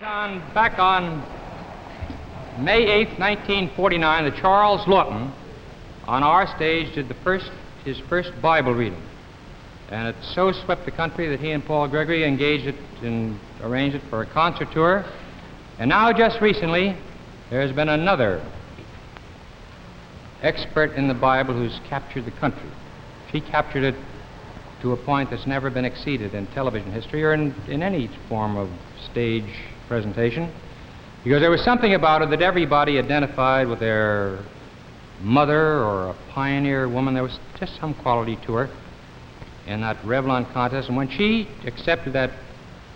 Back on May 8th, 1949, the Charles Lawton on our stage did his first Bible reading. And it so swept the country that he and Paul Gregory engaged it and arranged it for a concert tour. And now, just recently, there's been another expert in the Bible who's captured the country. She captured it to a point that's never been exceeded in television history or in any form of stage presentation, because there was something about it that everybody identified with their mother or a pioneer woman. There was just some quality to her in that Revlon contest. And when she accepted that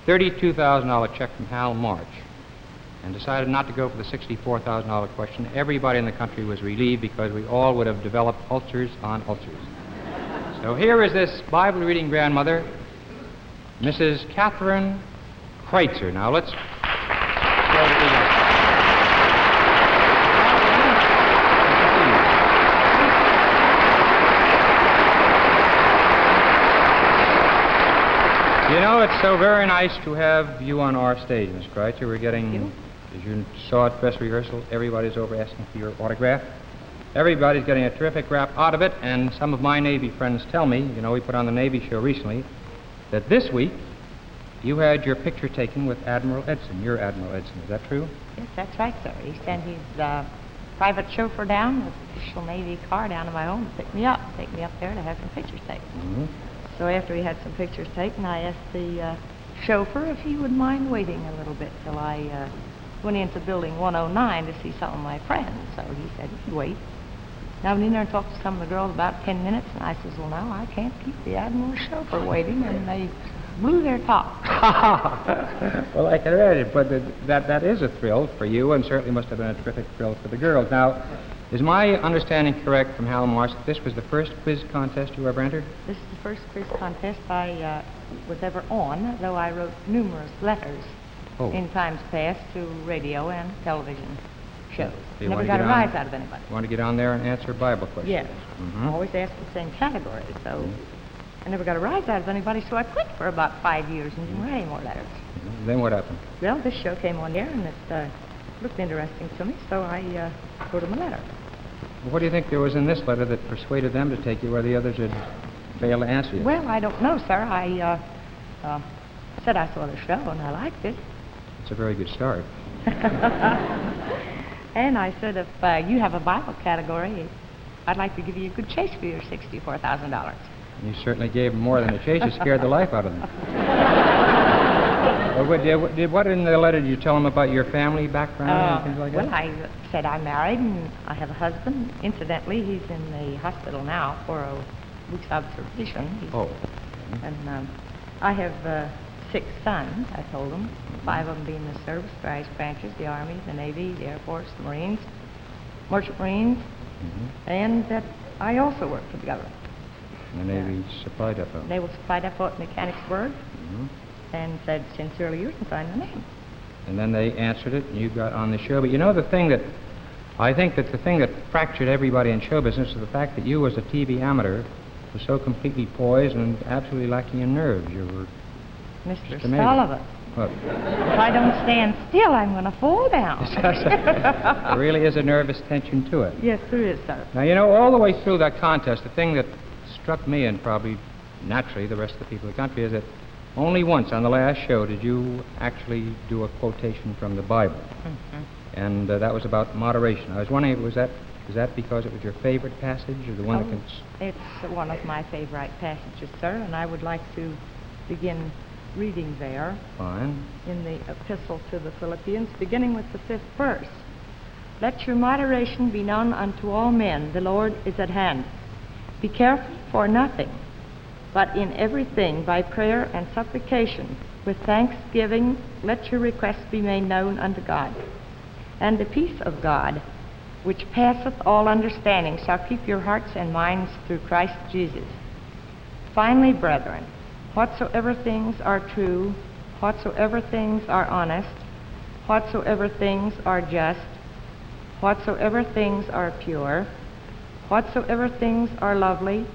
$32,000 check from Hal March and decided not to go for the $64,000 question, everybody in the country was relieved, because we all would have developed ulcers on ulcers. So here is this Bible reading grandmother, Mrs. Catherine Kreitzer. Now let's go to the... You know, it's so very nice to have you on our stage, Miss Kreitzer. We're getting, as you saw at dress rehearsal, everybody's over asking for your autograph. Everybody's getting a terrific rap out of it, and some of my Navy friends tell me, you know, we put on the Navy show recently, that this week you had your picture taken with Admiral Edson, your Admiral Edson. Is that true? Yes, that's right, sir. He sent his private chauffeur down with an official Navy car down to my home to take me up there to have some pictures taken. Mm-hmm. So after we had some pictures taken, I asked the chauffeur if he would mind waiting a little bit till I went into building 109 to see some of my friends. So he said he'd wait. And I went in there and talked to some of the girls about 10 minutes, and I says, well, now, I can't keep the Admiral's chauffeur waiting, and they blew their top. Well, I can imagine, but that is a thrill for you, and certainly must have been a terrific thrill for the girls. Now, is my understanding correct from Hal Marsh that this was the first quiz contest you ever entered? This is the first quiz contest I was ever on, though I wrote numerous letters in times past to radio and television shows. Never got a rise out of anybody. You want to get on there and answer Bible questions? Yes. Mm-hmm. Always asked the same category, so I never got a rise out of anybody, so I quit for about 5 years and didn't write any more letters. Then what happened? Well, this show came on there, and it looked interesting to me, so I wrote them a letter. Well, what do you think there was in this letter that persuaded them to take you where the others had failed to answer you? Well, I don't know, sir. I said I saw the show, and I liked it. It's a very good start. And I said, if you have a Bible category, I'd like to give you a good chase for your $64,000. You certainly gave them more than a chase. You scared the life out of them. What in the letter did you tell them about your family background and things like that? Well, I said I'm married and I have a husband. Incidentally, he's in the hospital now for a week's observation. And I have 6 sons, I told them, 5 of them being in the service, various branches, the Army, the Navy, the Air Force, the Marines, Merchant Marines, and that I also work for the government. The Navy Supply Depot. Naval Supply Depot at Mechanicsburg, and said, sincerely yours, and signed my name. And then they answered it, and you got on the show. But you know, I think that the thing that fractured everybody in show business is the fact that you, as a TV amateur, were so completely poised and absolutely lacking in nerves. You were Mr. Sullivan. What? If I don't stand still, I'm going to fall down. There really is a nervous tension to it. Yes, there is, sir. Now, you know, all the way through that contest, the thing that struck me, and probably naturally the rest of the people of the country, is that only once on the last show did you actually do a quotation from the Bible. And that was about moderation. I was wondering, is that because it was your favorite passage, or the one that can... It's one of my favorite passages, sir, and I would like to begin reading there. Fine. In the epistle to the Philippians, beginning with the 5th verse. Let your moderation be known unto all men. The Lord is at hand. Be careful for nothing, but in everything by prayer and supplication, with thanksgiving, let your requests be made known unto God. And the peace of God, which passeth all understanding, shall keep your hearts and minds through Christ Jesus. Finally, brethren, whatsoever things are true, whatsoever things are honest, whatsoever things are just, whatsoever things are pure, whatsoever things are lovely,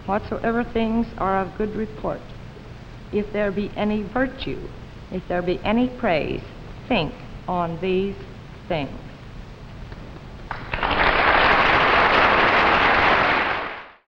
whatsoever things are of good report, if there be any virtue, if there be any praise, think on these things.